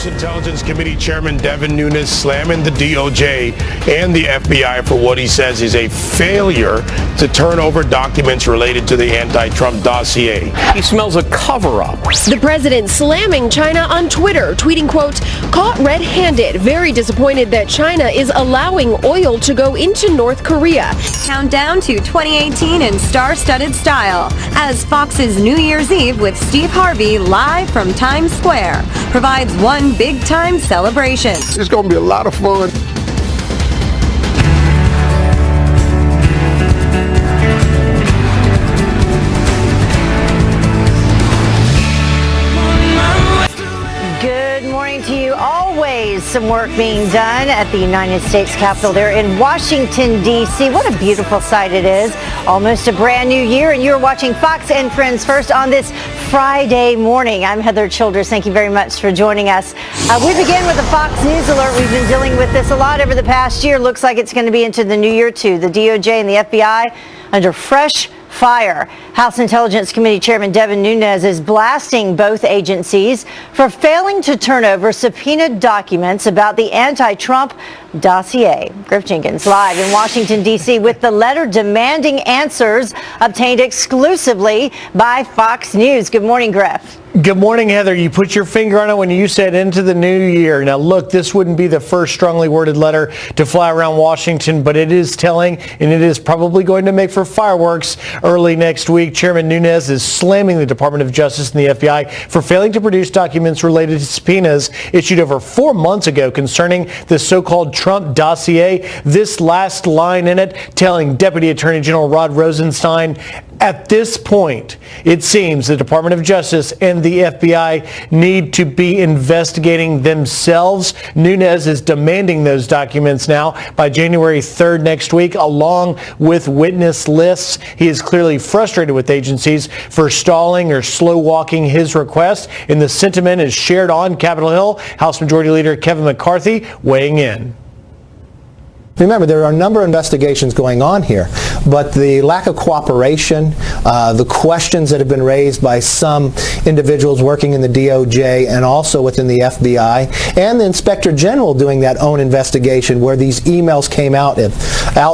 House Intelligence Committee Chairman Devin Nunes slamming the DOJ and the FBI for what he says is a failure to turn over documents related to the anti-Trump dossier. He smells a cover-up. The president slamming China on Twitter, tweeting, quote, "Caught red-handed, very disappointed that China is allowing oil to go into North Korea." Countdown to 2018 in star-studded style as Fox's New Year's Eve with Steve Harvey live from Times Square provides one big-time celebration. It's going to be a lot of fun. Good morning to you. Always some work being done at the United States Capitol there in Washington, D.C. What a beautiful sight it is. Almost a brand new year, and you're watching Fox and Friends First on this Friday morning. I'm Heather Childress. Thank you very much for joining us. We begin with a Fox News alert. We've been dealing with this a lot over the past year. Looks like it's going to be into the new year, too. The DOJ and the FBI under fresh fire. House Intelligence Committee Chairman Devin Nunes is blasting both agencies for failing to turn over subpoenaed documents about the anti-Trump dossier. Griff Jenkins live in Washington, D.C. with the letter demanding answers obtained exclusively by Fox News. Good morning, Griff. Good morning, Heather. You put your finger on it when you said into the new year. Now, look, this wouldn't be the first strongly worded letter to fly around Washington, but it is telling, and it is probably going to make for fireworks early next week. Chairman Nunes is slamming the Department of Justice and the FBI for failing to produce documents related to subpoenas issued over 4 months ago concerning the so-called Trump dossier. This last line in it telling Deputy Attorney General Rod Rosenstein, at this point, it seems the Department of Justice and the FBI need to be investigating themselves. Nunes is demanding those documents now by January 3rd next week, along with witness lists. He is clearly frustrated with agencies for stalling or slow walking his request, and the sentiment is shared on Capitol Hill. House Majority Leader Kevin McCarthy weighing in. Remember, there are a number of investigations going on here, but the lack of cooperation, the questions that have been raised by some individuals working in the DOJ and also within the FBI, and the Inspector General doing that own investigation where these emails came out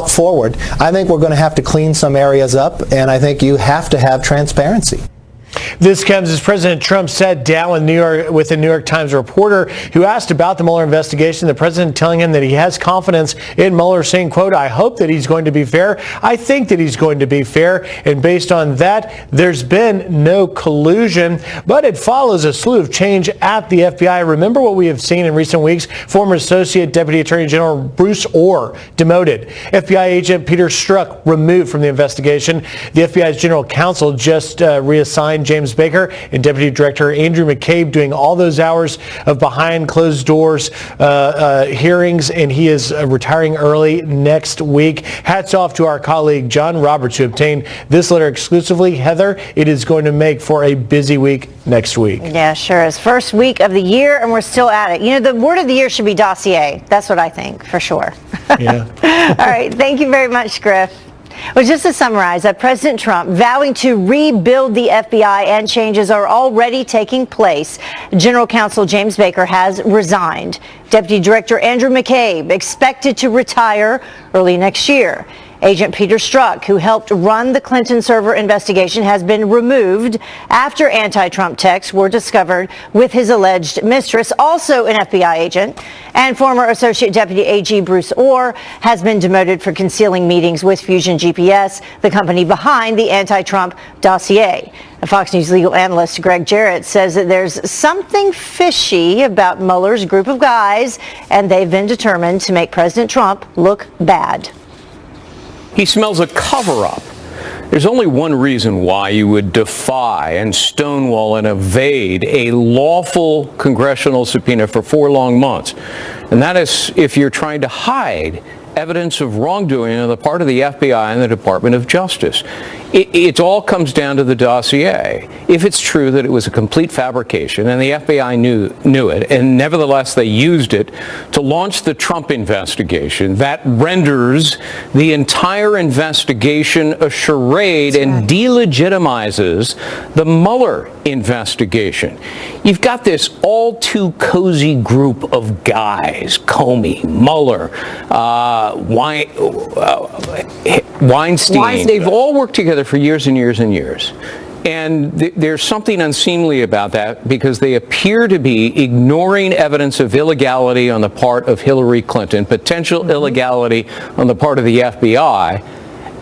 forward, I think we're going to have to clean some areas up, and I think you have to have transparency. This comes as President Trump sat down with a New York Times reporter who asked about the Mueller investigation. The president telling him that he has confidence in Mueller, saying, quote, "I hope that he's going to be fair. I think that he's going to be fair." And based on that, there's been no collusion, but it follows a slew of change at the FBI. Remember what we have seen in recent weeks. Former Associate Deputy Attorney General Bruce Orr demoted. FBI agent Peter Strzok removed from the investigation. The FBI's general counsel just reassigned James Baker and Deputy Director Andrew McCabe doing all those hours of behind closed doors hearings, and he is retiring early next week. Hats off to our colleague John Roberts, who obtained this letter exclusively. Heather, it is going to make for a busy week next week. Yeah, sure is. First week of the year, and we're still at it. You know, the word of the year should be dossier. That's what I think, for sure. Yeah. All right. Thank you very much, Griff. Well, just to summarize, President Trump vowing to rebuild the FBI, and changes are already taking place. General Counsel James Baker has resigned. Deputy Director Andrew McCabe expected to retire early next year. Agent Peter Strzok, who helped run the Clinton server investigation, has been removed after anti-Trump texts were discovered with his alleged mistress, also an FBI agent. And former Associate Deputy AG Bruce Orr has been demoted for concealing meetings with Fusion GPS, the company behind the anti-Trump dossier. A Fox News legal analyst, Greg Jarrett, says that there's something fishy about Mueller's group of guys, and they've been determined to make President Trump look bad. He smells a cover-up. There's only one reason why you would defy and stonewall and evade a lawful congressional subpoena for 4 long months, and that is if you're trying to hide evidence of wrongdoing on the part of the FBI and the Department of Justice. It all comes down to the dossier. If it's true that it was a complete fabrication and the FBI knew it, and nevertheless they used it to launch the Trump investigation, that renders the entire investigation a charade and delegitimizes the Mueller investigation. You've got this all too cozy group of guys, Comey, Mueller, Weinstein. They've all worked together for years and years and years. And there's something unseemly about that because they appear to be ignoring evidence of illegality on the part of Hillary Clinton, potential illegality on the part of the FBI.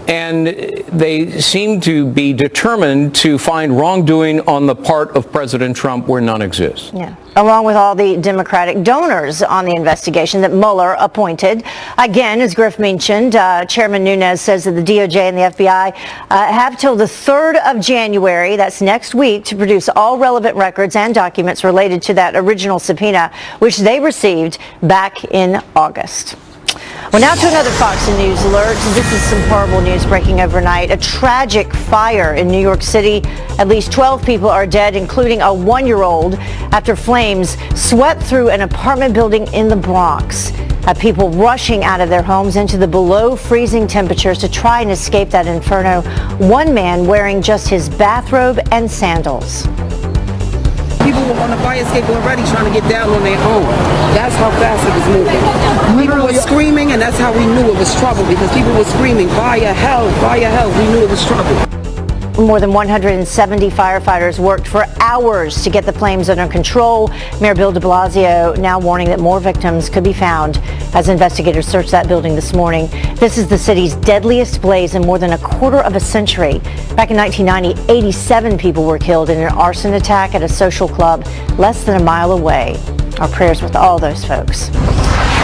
And they seem to be determined to find wrongdoing on the part of President Trump where none exists. Yeah. Along with all the Democratic donors on the investigation that Mueller appointed. Again, as Griff mentioned, Chairman Nunes says that the DOJ and the FBI have till the 3rd of January, that's next week, to produce all relevant records and documents related to that original subpoena, which they received back in August. Well, now to another Fox News alert. This is some horrible news breaking overnight. A tragic fire in New York City. At least 12 people are dead, including a 1-year-old, after flames swept through an apartment building in the Bronx. People rushing out of their homes into the below freezing temperatures to try and escape that inferno. One man wearing just his bathrobe and sandals. People were on the fire escape already trying to get down on their own. That's how fast it was moving. People were screaming, and that's how we knew it was trouble, because people were screaming, fire, hell, fire, hell. We knew it was trouble. More than 170 firefighters worked for hours to get the flames under control. Mayor Bill de Blasio now warning that more victims could be found as investigators search that building this morning. This is the city's deadliest blaze in more than a quarter of a century. Back in 1990, 87 people were killed in an arson attack at a social club less than a mile away. Our prayers with all those folks.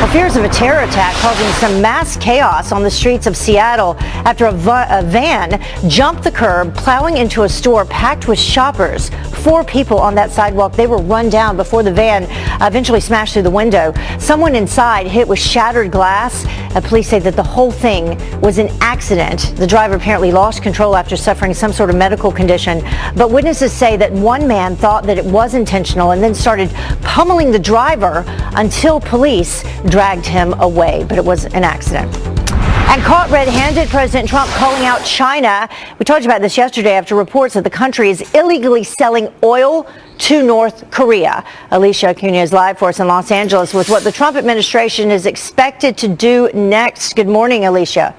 Well, fears of a terror attack causing some mass chaos on the streets of Seattle after a van jumped the curb, plowing into a store packed with shoppers. 4 people on that sidewalk, they were run down before the van eventually smashed through the window. Someone inside hit with shattered glass. Police say that the whole thing was an accident. The driver apparently lost control after suffering some sort of medical condition. But witnesses say that one man thought that it was intentional and then started pummeling the driver until police dragged him away, but it was an accident. And caught red-handed, President Trump calling out China. We told you about this yesterday after reports that the country is illegally selling oil to North Korea. Alicia Acuna is live for us in Los Angeles with what the Trump administration is expected to do next. Good morning, Alicia.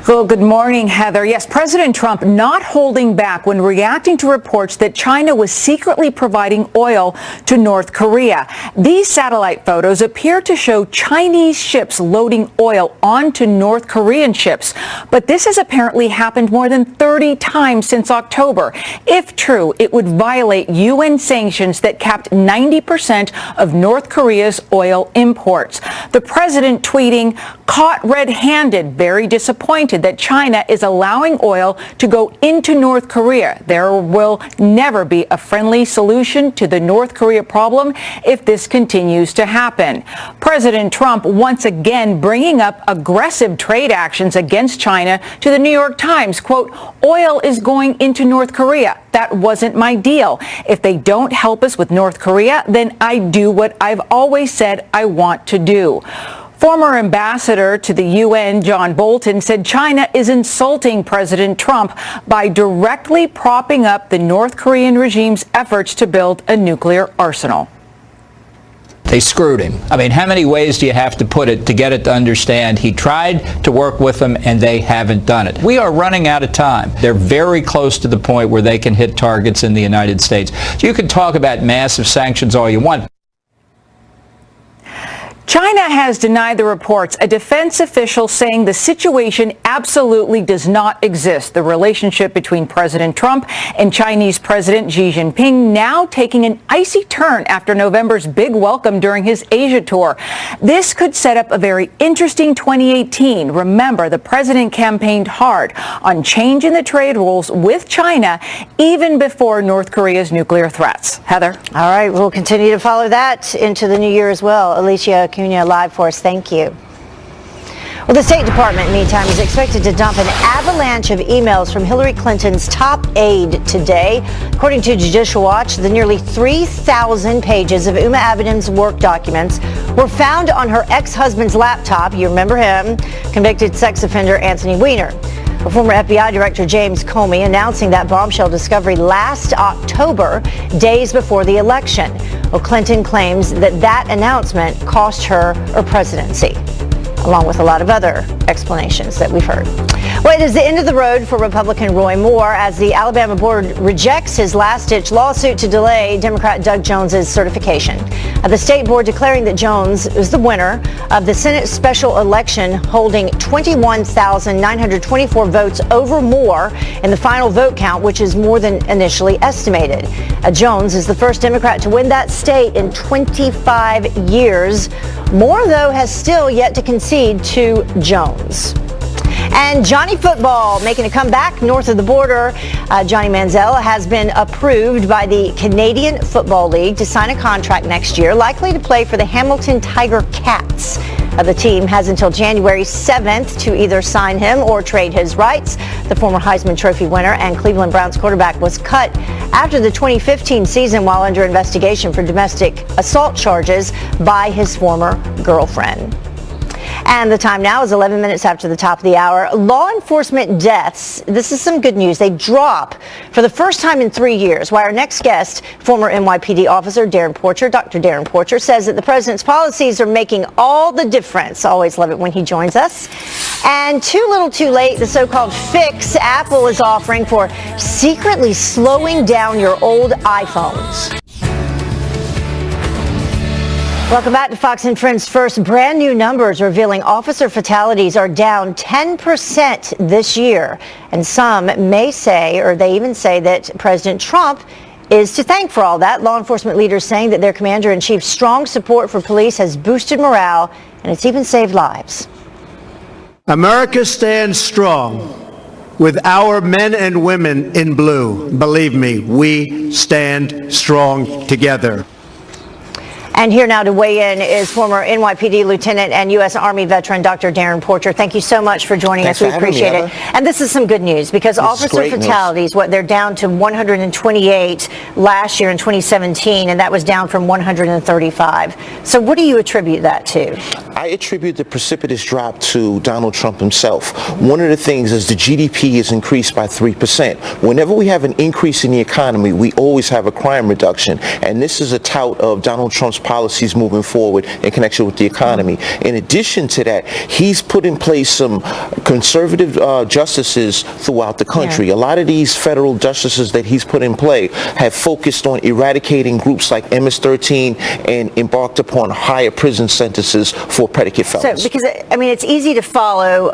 Well, good morning, Heather. Yes, President Trump not holding back when reacting to reports that China was secretly providing oil to North Korea. These satellite photos appear to show Chinese ships loading oil onto North Korean ships. But this has apparently happened more than 30 times since October. If true, it would violate UN sanctions that capped 90% of North Korea's oil imports. The president tweeting, "Caught red-handed, very disappointed that China is allowing oil to go into North Korea. There will never be a friendly solution to the North Korea problem if this continues to happen." President Trump once again bringing up aggressive trade actions against China to the New York Times. Quote, "Oil is going into North Korea. That wasn't my deal. If they don't help us with North Korea, then I do what I've always said I want to do." Former ambassador to the UN, John Bolton, said China is insulting President Trump by directly propping up the North Korean regime's efforts to build a nuclear arsenal. They screwed him. I mean, how many ways do you have to put it to get it to understand? He tried to work with them, and they haven't done it. We are running out of time. They're very close to the point where they can hit targets in the United States. So you can talk about massive sanctions all you want. China has denied the reports, a defense official saying the situation absolutely does not exist. The relationship between President Trump and Chinese President Xi Jinping now taking an icy turn after November's big welcome during his Asia tour. This could set up a very interesting 2018. Remember, the president campaigned hard on changing the trade rules with China even before North Korea's nuclear threats. Heather? All right, we'll continue to follow that into the new year as well. Alicia Acuna live for us. Thank you. Well, the State Department, meantime, is expected to dump an avalanche of emails from Hillary Clinton's top aide today. According to Judicial Watch, the nearly 3,000 pages of Uma Abedin's work documents were found on her ex-husband's laptop. You remember him, convicted sex offender Anthony Weiner. Former FBI Director James Comey announcing that bombshell discovery last October, days before the election. Well, Clinton claims that announcement cost her her presidency, along with a lot of other explanations that we've heard. Well, it is the end of the road for Republican Roy Moore as the Alabama board rejects his last-ditch lawsuit to delay Democrat Doug Jones's certification. The state board declaring that Jones is the winner of the Senate special election, holding 21,924 votes over Moore in the final vote count, which is more than initially estimated. Jones is the first Democrat to win that state in 25 years. Moore, though, has still yet to concede to Jones. And Johnny Football making a comeback north of the border. Johnny Manziel has been approved by the Canadian Football League to sign a contract next year, likely to play for the Hamilton Tiger Cats. The team has until January 7th to either sign him or trade his rights. The former Heisman Trophy winner and Cleveland Browns quarterback was cut after the 2015 season while under investigation for domestic assault charges by his former girlfriend. And the time now is 11 minutes after the top of the hour. Law enforcement deaths, this is some good news, they drop for the first time in 3 years. While our next guest, former NYPD officer Darren Porcher, Dr. Darren Porcher, says that the president's policies are making all the difference. Always love it when he joins us. And too little too late, the so-called fix Apple is offering for secretly slowing down your old iPhones. Welcome back to Fox and Friends First. Brand new numbers revealing officer fatalities are down 10% this year. And some may say, or they even say, that President Trump is to thank for all that. Law enforcement leaders saying that their commander-in-chief's strong support for police has boosted morale, and it's even saved lives. America stands strong with our men and women in blue. Believe me, we stand strong together. And here now to weigh in is former NYPD Lieutenant and U.S. Army veteran Dr. Darren Porcher. Thank you so much for joining us. We appreciate it. And this is some good news because officer fatalities, they're down to 128 last year in 2017, and that was down from 135. So what do you attribute that to? I attribute the precipitous drop to Donald Trump himself. One of the things is the GDP is increased by 3%. Whenever we have an increase in the economy, we always have a crime reduction. And this is a tout of Donald Trump's policies moving forward in connection with the economy. In addition to that, he's put in place some conservative justices throughout the country. Yeah. A lot of these federal justices that he's put in play have focused on eradicating groups like MS-13 and embarked upon higher prison sentences for predicate felons. So, because, I mean, it's easy to follow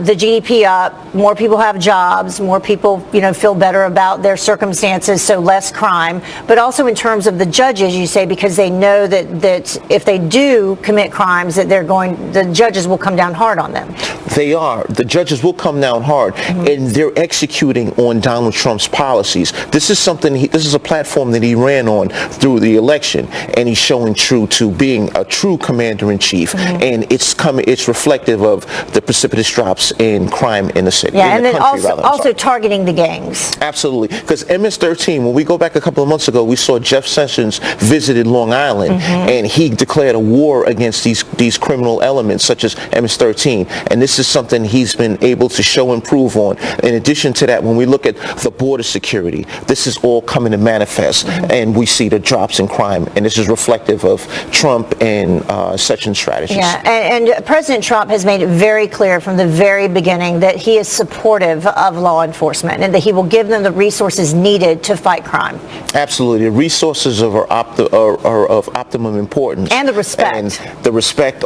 the GDP up, more people have jobs, more people, feel better about their circumstances, so less crime, but also in terms of the judges, you say, because they know that if they do commit crimes, that the judges will come down hard on them. They are. The judges will come down hard, and they're executing on Donald Trump's policies. This is this is a platform that he ran on through the election, and he's showing true to being a true commander-in-chief, and it's reflective of the precipitous drops in crime in the city. Yeah, and then also targeting the gangs. Absolutely, because MS-13, when we go back a couple of months ago, we saw Jeff Sessions visited Long Island, and he declared a war against these criminal elements such as MS-13, and this is something he's been able to show and prove on. In addition to that, when we look at the border security, this is all coming to manifest, and we see the drops in crime, and this is reflective of Trump and Sessions' strategies. Yeah, and President Trump has made it very clear from the very beginning that he is supportive of law enforcement and that he will give them the resources needed to fight crime. Absolutely. The resources are of optimum importance. And the respect. And the respect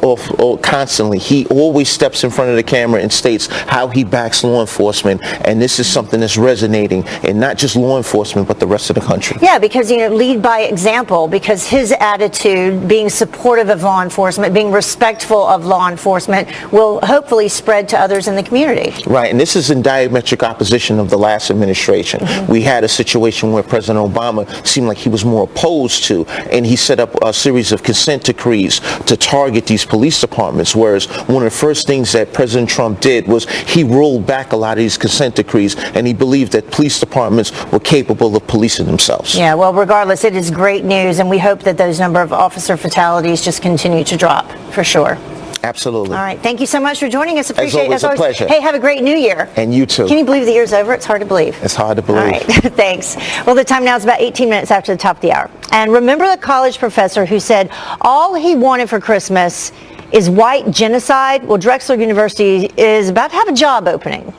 constantly. He always steps in front of the camera and states how he backs law enforcement, and this is something that's resonating in not just law enforcement, but the rest of the country. Yeah, because, lead by example, because his attitude, being supportive of law enforcement, being respectful of law enforcement, will hopefully spread to others in the community. Right, and this is in diametric opposition of the last administration. We had a situation where President Obama seemed like he was more opposed to, and he set up a series of consent decrees to target these police departments, whereas one of the first things that President Trump did was he rolled back a lot of these consent decrees, and he believed that police departments were capable of policing themselves. Yeah, well, regardless, it is great news, and we hope that those number of officer fatalities just continue to drop, for sure. Absolutely. All right. Thank you so much for joining us. Appreciate it. As always, a pleasure. Hey, have a great new year. And you too. Can you believe the year's over? It's hard to believe. It's hard to believe. All right. Thanks. Well, the time now is about 18 minutes after the top of the hour. And remember the college professor who said all he wanted for Christmas is white genocide? Well, Drexel University is about to have a job opening.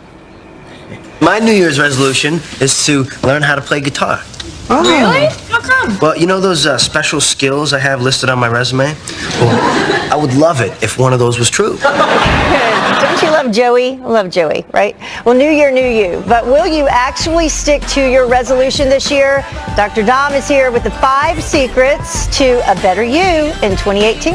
My New Year's resolution is to learn how to play guitar. Oh. Really? How come? Well, you know those special skills I have listed on my resume? Well, I would love it if one of those was true. Don't you love Joey? I love Joey, right? Well, new year, new you. But will you actually stick to your resolution this year? Dr. Dom is here with the 5 secrets to a better you in 2018.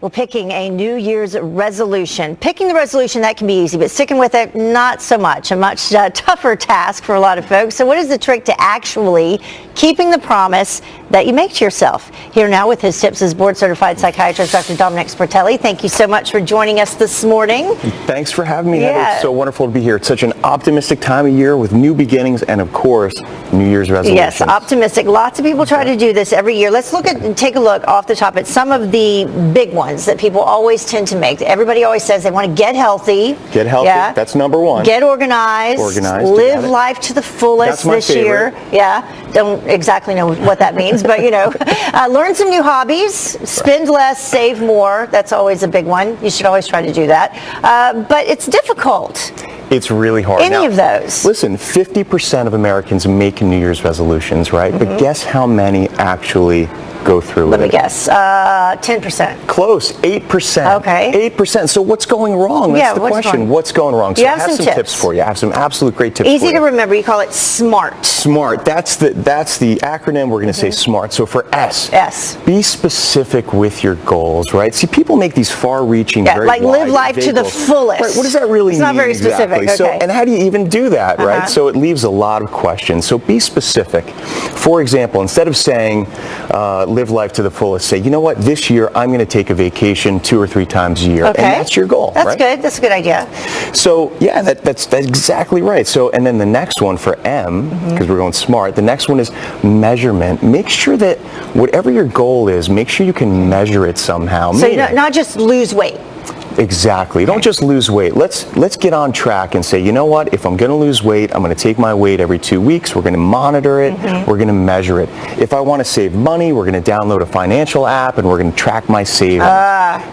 Well, picking a New Year's resolution. Picking the resolution, that can be easy, but sticking with it, not so much. A much tougher task for a lot of folks. So what is the trick to actually keeping the promise that you make to yourself? Here now with his tips is board-certified psychiatrist Dr. Dominic Sportelli. Thank you so much for joining us this morning. Thanks for having me. Yeah. It's so wonderful to be here. It's such an optimistic time of year with new beginnings and, of course, New Year's resolutions. Yes, optimistic. Lots of people try to do this every year. Let's take a look off the top at some of the big ones that people always tend to make. Everybody always says they want to get healthy. Get healthy. Yeah. That's number one. Get organized. Live life to the fullest this year. Yeah. Don't exactly know what that means, but you know, learn some new hobbies. Spend less, save more. That's always a big one. You should always try to do that. But it's difficult. It's really hard. Any of those. Listen, 50% of Americans make New Year's resolutions, right? But guess how many actually go through with it? Let me guess. 10%. Close. 8%. Okay. 8%. So what's going wrong? That's the question. What's going wrong? So I have some tips for you. I have some absolute great tips for you. Easy to remember. You call it SMART. SMART. That's the acronym. We're going to say SMART. So for S. Be specific with your goals, right? See, people make these far-reaching, very like wide, live life to the fullest. Right. What does that really mean? It's not very specific. Exactly. So, and how do you even do that, right? So it leaves a lot of questions. So be specific. For example, instead of saying live life to the fullest, say, you know what, this year I'm going to take a vacation 2 or 3 times a year. And that's your goal, right? That's good. That's a good idea. So yeah, that's exactly right. So, and then the next one for M, because we're going SMART, the next one is measurement. Make sure that whatever your goal is, make sure you can measure it somehow. So not just lose weight. Exactly. Don't just lose weight. Let's get on track and say, you know what, if I'm going to lose weight, I'm going to take my weight every 2 weeks. We're going to monitor it. We're going to measure it. If I want to save money, we're going to download a financial app and we're going to track my savings.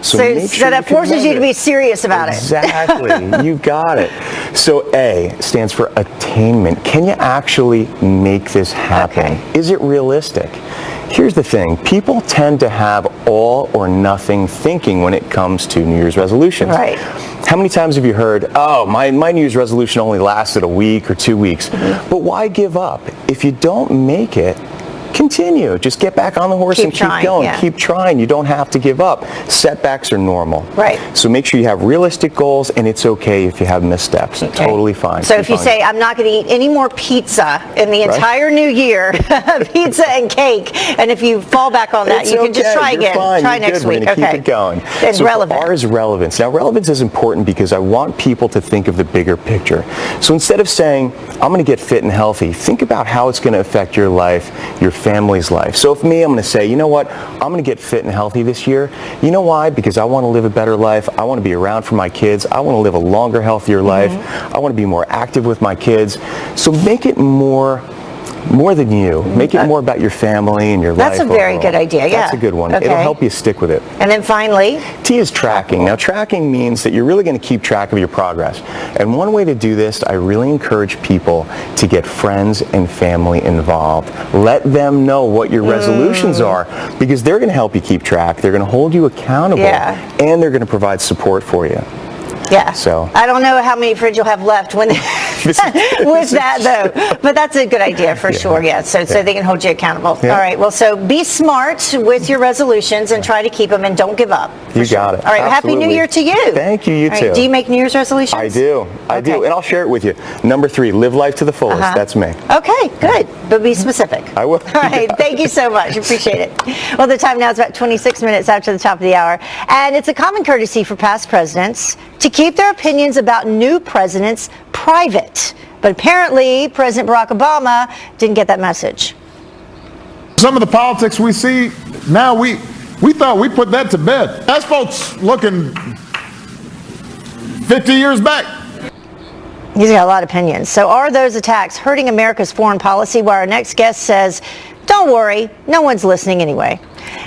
So that forces you to be serious about it. Exactly. You got it. So A stands for attainment. Can you actually make this happen? Is it realistic? Here's the thing. People tend to have all or nothing thinking when it comes to New Year's resolutions. Right. How many times have you heard, oh, my New Year's resolution only lasted a week or 2 weeks? But why give up? If you don't make it, continue. Just get back on the horse and keep going. Yeah. Keep trying. You don't have to give up. Setbacks are normal. Right. So make sure you have realistic goals, and it's okay if you have missteps. Totally fine. So if you say, I'm not going to eat any more pizza in the entire new year, pizza and cake, and if you fall back on that, you can just try again. Try next week. Keep it going. And so relevant. R is relevance. Now, relevance is important because I want people to think of the bigger picture. So instead of saying, I'm going to get fit and healthy, think about how it's going to affect your life, your family's life. So if me, I'm going to say, you know what, I'm going to get fit and healthy this year. You know why? Because I want to live a better life. I want to be around for my kids. I want to live a longer, healthier life. I want to be more active with my kids. So make it more than you. Make it more about your family and your life. That's a very good idea, yeah. That's a good one. It'll help you stick with it. And then finally? T is tracking. Now, tracking means that you're really going to keep track of your progress. And one way to do this, I really encourage people to get friends and family involved. Let them know what your resolutions are, because they're going to help you keep track. They're going to hold you accountable, and they're going to provide support for you. Yeah. So I don't know how many fridge you'll have left when with that though, but that's a good idea for sure. Yeah. So they can hold you accountable. Yeah. All right. Well, so be smart with your resolutions and try to keep them and don't give up. You got it. All right. Absolutely. Happy New Year to you. Thank you. You All too. right, do you make New Year's resolutions? I do. I do. And I'll share it with you. Number 3, live life to the fullest. That's me. Okay, good. But be specific. I will. All right. Thank you so much. Appreciate it. Well, the time now is about 26 minutes after the top of the hour. And it's a common courtesy for past presidents to keep their opinions about new presidents private. But apparently, President Barack Obama didn't get that message. Some of the politics we see now, we thought we put that to bed. That's folks looking 50 years back. He's got a lot of opinions. So are those attacks hurting America's foreign policy? While our next guest says, don't worry, no one's listening anyway.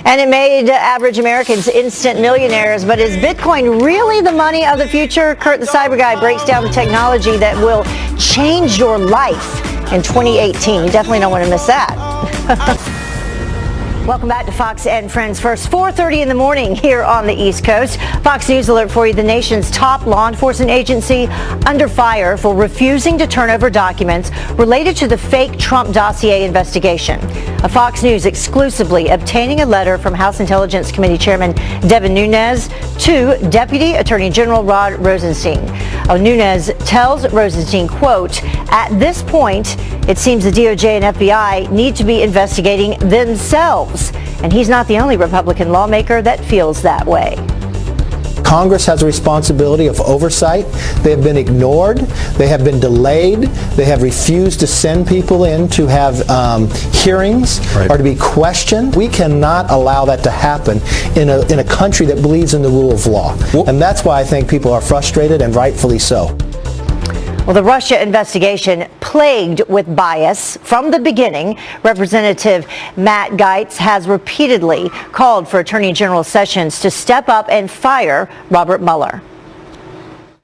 And it made average Americans instant millionaires. But is Bitcoin really the money of the future? Kurt the Cyber Guy breaks down the technology that will change your life in 2018. You definitely don't want to miss that. Welcome back to Fox and Friends First, 4:30 in the morning here on the East Coast. Fox News alert for you. The nation's top law enforcement agency under fire for refusing to turn over documents related to the fake Trump dossier investigation. A Fox News exclusively obtaining a letter from House Intelligence Committee Chairman Devin Nunes to Deputy Attorney General Rod Rosenstein. Nunes tells Rosenstein, quote, at this point, it seems the DOJ and FBI need to be investigating themselves. And he's not the only Republican lawmaker that feels that way. Congress has a responsibility of oversight. They have been ignored. They have been delayed. They have refused to send people in to have hearings or to be questioned. We cannot allow that to happen in a country that believes in the rule of law. And that's why I think people are frustrated, and rightfully so. Well, the Russia investigation plagued with bias from the beginning. Representative Matt Gaetz has repeatedly called for Attorney General Sessions to step up and fire Robert Mueller.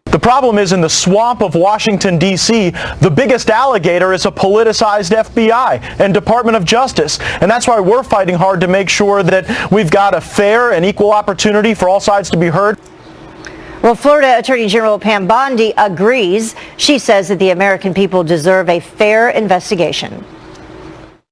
The problem is, in the swamp of Washington, D.C., the biggest alligator is a politicized FBI and Department of Justice. And that's why we're fighting hard to make sure that we've got a fair and equal opportunity for all sides to be heard. Well, Florida Attorney General Pam Bondi agrees. She says that the American people deserve a fair investigation.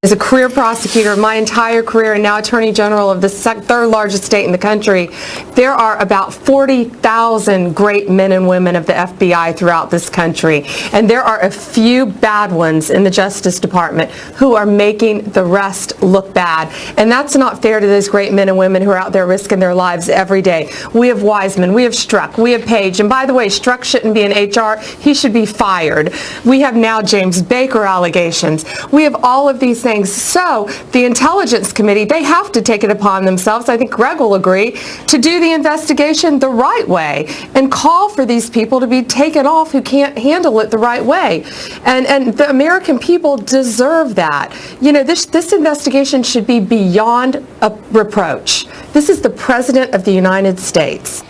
As a career prosecutor, my entire career, and now Attorney General of the third largest state in the country, there are about 40,000 great men and women of the FBI throughout this country. And there are a few bad ones in the Justice Department who are making the rest look bad. And that's not fair to those great men and women who are out there risking their lives every day. We have Wiseman, we have Strzok, we have Page. And by the way, Strzok shouldn't be in HR. He should be fired. We have now James Baker allegations. We have all of these things. So the Intelligence Committee, they have to take it upon themselves, I think Greg will agree, to do the investigation the right way and call for these people to be taken off who can't handle it the right way. And the American people deserve that. You know, this investigation should be beyond a reproach. This is the President of the United States.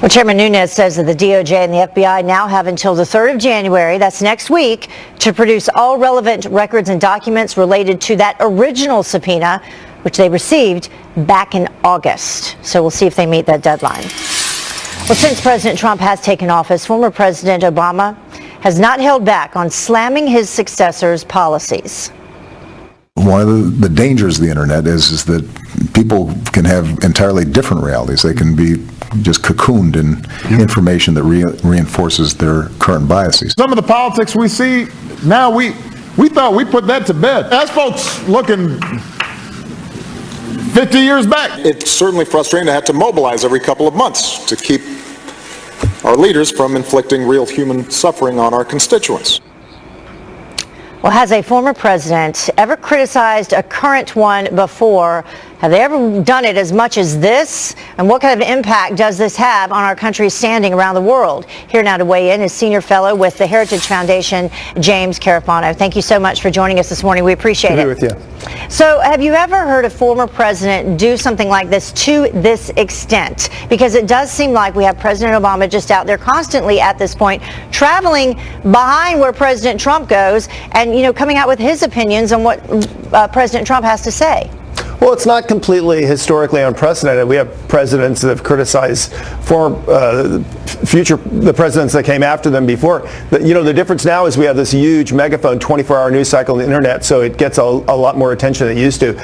Well, Chairman Nunes says that the DOJ and the FBI now have until the 3rd of January, that's next week, to produce all relevant records and documents related to that original subpoena, which they received back in August. So we'll see if they meet that deadline. Well, since President Trump has taken office, former President Obama has not held back on slamming his successor's policies. One of the dangers of the internet is that people can have entirely different realities. They can be just cocooned in information that reinforces their current biases. Some of the politics we see now, we thought we put that to bed. That's folks looking 50 years back. It's certainly frustrating to have to mobilize every couple of months to keep our leaders from inflicting real human suffering on our constituents. Well, has a former president ever criticized a current one before? Have they ever done it as much as this? And what kind of impact does this have on our country's standing around the world? Here now to weigh in is Senior Fellow with the Heritage Foundation, James Carafano. Thank you so much for joining us this morning. We appreciate it. Good to be with you. So have you ever heard a former president do something like this to this extent? Because it does seem like we have President Obama just out there constantly at this point, traveling behind where President Trump goes and, you know, coming out with his opinions on what President Trump has to say. Well, it's not completely historically unprecedented. We have presidents that have criticized the presidents that came after them before. The difference now is we have this huge megaphone 24-hour news cycle on the internet, so it gets a lot more attention than it used to.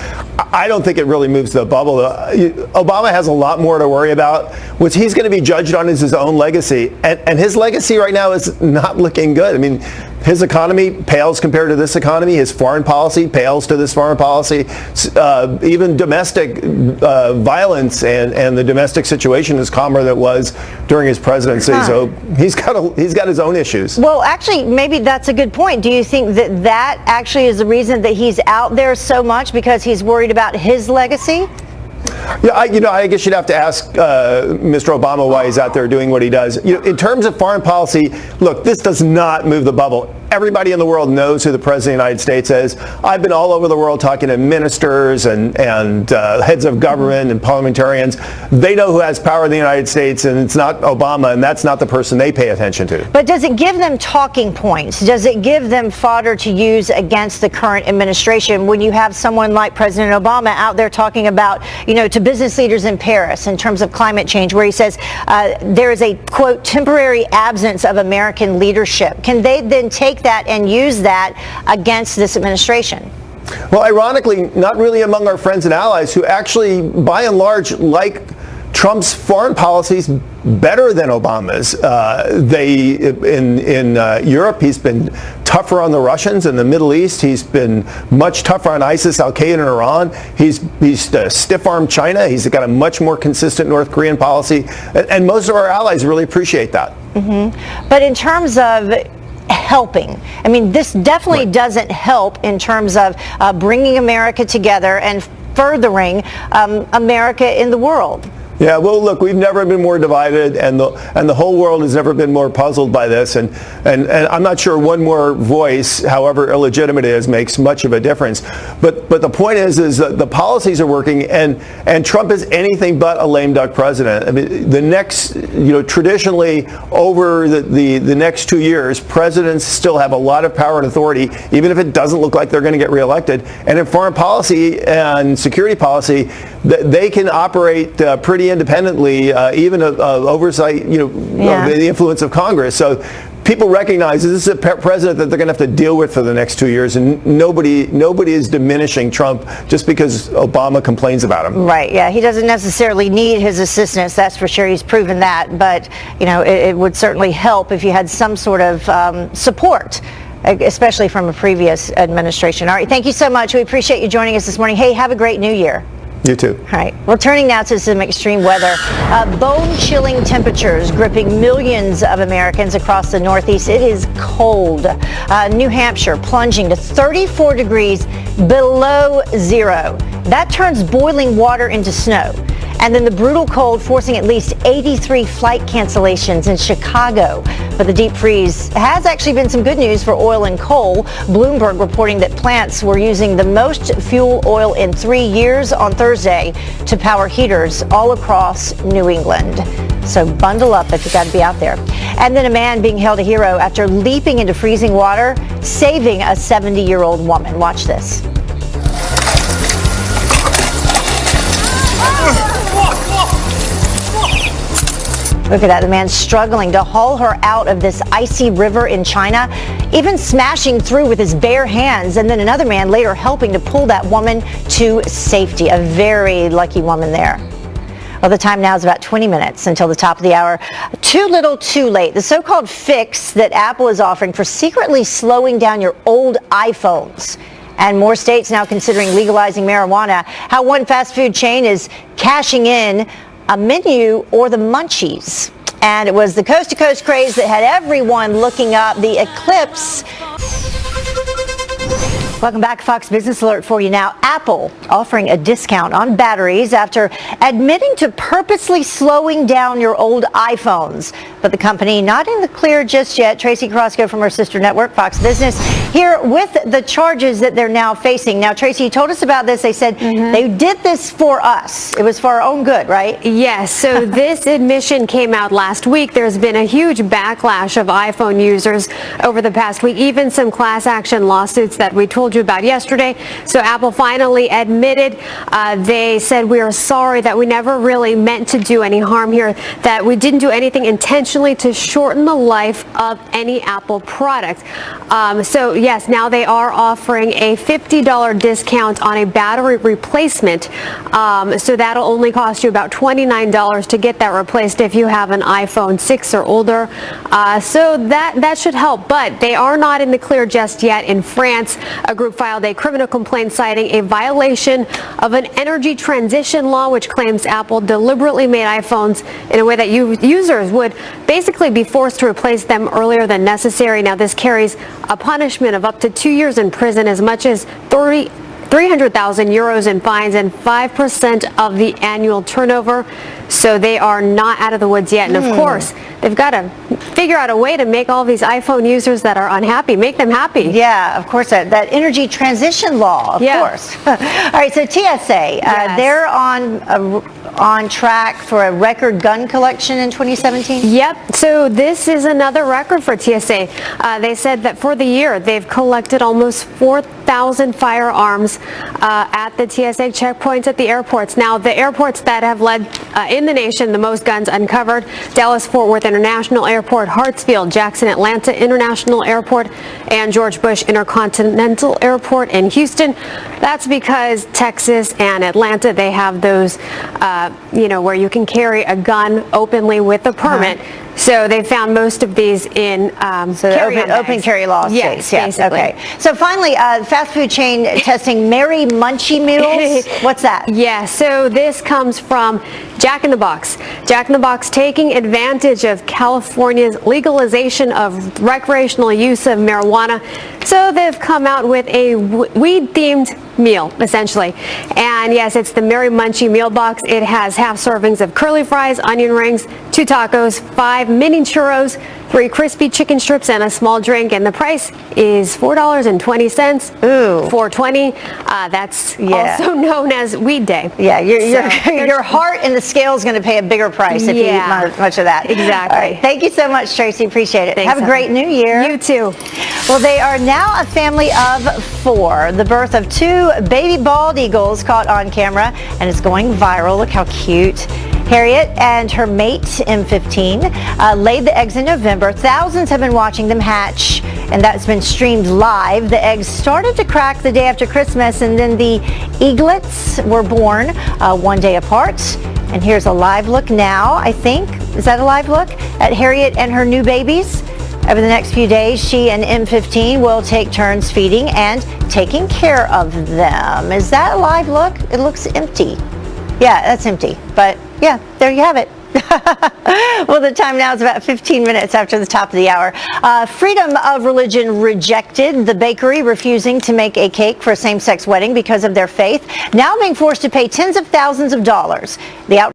I don't think it really moves the bubble. Obama has a lot more to worry about. What he's going to be judged on is his own legacy, and his legacy right now is not looking good. I mean, his economy pales compared to this economy. His foreign policy pales to this foreign policy. Even domestic violence and the domestic situation is calmer than it was during his presidency. So he's got his own issues. Well, actually, maybe that's a good point. Do you think that actually is the reason that he's out there so much, because he's worried about his legacy? Yeah, I guess you'd have to ask Mr. Obama why he's out there doing what he does. In terms of foreign policy, look, this does not move the bubble. Everybody in the world knows who the President of the United States is. I've been all over the world talking to ministers and heads of government and parliamentarians. They know who has power in the United States, and it's not Obama, and that's not the person they pay attention to. But does it give them talking points? Does it give them fodder to use against the current administration when you have someone like President Obama out there talking about, to business leaders in Paris in terms of climate change, where he says there is a, quote, temporary absence of American leadership? Can they then take that and use that against this administration? Well, ironically, not really among our friends and allies, who actually, by and large, like Trump's foreign policies better than Obama's. In Europe, he's been tougher on the Russians. In the Middle East, he's been much tougher on ISIS, Al-Qaeda, and Iran. He's stiff-armed China. He's got a much more consistent North Korean policy, and most of our allies really appreciate that. Mm-hmm. But in terms of helping, I mean, this definitely doesn't help in terms of bringing America together and furthering America in the world. Yeah, well, look, we've never been more divided, and the whole world has never been more puzzled by this. And I'm not sure one more voice, however illegitimate it is, makes much of a difference. But the point is that the policies are working, and Trump is anything but a lame duck president. I mean, the next, traditionally over the next 2 years, presidents still have a lot of power and authority, even if it doesn't look like they're going to get reelected. And in foreign policy and security policy, they can operate pretty independently, even of oversight, of the influence of Congress. So people recognize this is a president that they're going to have to deal with for the next 2 years, and nobody is diminishing Trump just because Obama complains about him. Right. Yeah, he doesn't necessarily need his assistance. That's for sure. He's proven that. But it would certainly help if you had some sort of support, especially from a previous administration. All right. Thank you so much. We appreciate you joining us this morning. Hey, have a great New Year. You too. All right. We're turning now to some extreme weather. Bone-chilling temperatures gripping millions of Americans across the Northeast. It is cold. New Hampshire plunging to 34 degrees below zero. That turns boiling water into snow. And then the brutal cold forcing at least 83 flight cancellations in Chicago. But the deep freeze has actually been some good news for oil and coal. Bloomberg reporting that plants were using the most fuel oil in 3 years on Thursday to power heaters all across New England. So bundle up if you got to be out there. And then a man being hailed a hero after leaping into freezing water, saving a 70-year-old woman. Watch this. Look at that, the man struggling to haul her out of this icy river in China, even smashing through with his bare hands, and then another man later helping to pull that woman to safety. A very lucky woman there. Well, the time now is about 20 minutes until the top of the hour. Too little, too late. The so-called fix that Apple is offering for secretly slowing down your old iPhones. And more states now considering legalizing marijuana. How one fast food chain is cashing in a menu or the munchies. And it was the coast-to-coast craze that had everyone looking up the eclipse. Welcome back. Fox Business Alert for you now. Apple offering a discount on batteries after admitting to purposely slowing down your old iPhones. But the company not in the clear just yet. Tracy Carrasco from our sister network, Fox Business, here with the charges that they're now facing. Now, Tracy, you told us about this. They said they did this for us. It was for our own good, right? Yes. So this admission came out last week. There's been a huge backlash of iPhone users over the past week, even some class action lawsuits that we told told you about yesterday. So Apple finally admitted, they said, we are sorry that we never really meant to do any harm here, that we didn't do anything intentionally to shorten the life of any Apple product. So yes, now they are offering a $50 discount on a battery replacement. So that'll only cost you about $29 to get that replaced if you have an iPhone 6 or older. So that should help, but they are not in the clear just yet. In France, a group filed a criminal complaint citing a violation of an energy transition law, which claims Apple deliberately made iPhones in a way that users would basically be forced to replace them earlier than necessary. Now, this carries a punishment of up to 2 years in prison, as much as 300,000 euros in fines, and 5% of the annual turnover. So they are not out of the woods yet. And of course, they've got to figure out a way to make all these iPhone users that are unhappy, make them happy. Yeah, of course, that energy transition law, of course. All right, so TSA, they're on track for a record gun collection in 2017? Yep, so this is another record for TSA. They said that for the year, they've collected almost 4,000 firearms at the TSA checkpoints at the airports. Now, the airports that have led in the nation the most guns uncovered: Dallas-Fort Worth International Airport, Hartsfield, Jackson Atlanta International Airport, and George Bush Intercontinental Airport in Houston. That's because Texas and Atlanta, they have those, where you can carry a gun openly with a permit. So they found most of these in open carry law states. Yes, basically. Okay. So finally, fast food chain testing Merry Munchie meals. What's that? Yeah, so this comes from Jack in the Box. Jack in the Box taking advantage of California's legalization of recreational use of marijuana. So they've come out with a weed-themed meal, essentially. And yes, it's the Merry Munchie meal box. It has half servings of curly fries, onion rings, 2 tacos, 5 mini churros, 3 crispy chicken strips, and a small drink. And the price is $4.20. Ooh. $4.20. That's also known as Weed Day. Yeah, your heart and the scale is going to pay a bigger price if you eat much of that. Exactly. All right. Thank you so much, Tracy. Appreciate it. Thanks, Have a great new year. You too. Well, they are now a family of 4. The birth of 2 baby bald eagles caught on camera, and it's going viral. Look how cute. Harriet and her mate, M15, laid the eggs in November. Thousands have been watching them hatch, and that's been streamed live. The eggs started to crack the day after Christmas, and then the eaglets were born 1 day apart. And here's a live look now, I think. Is that a live look? At Harriet and her new babies. Over the next few days, she and M15 will take turns feeding and taking care of them. Is that a live look? It looks empty. Yeah, that's empty. But yeah, there you have it. Well, the time now is about 15 minutes after the top of the hour. Freedom of religion rejected. The bakery refusing to make a cake for a same-sex wedding because of their faith, now being forced to pay tens of thousands of dollars. The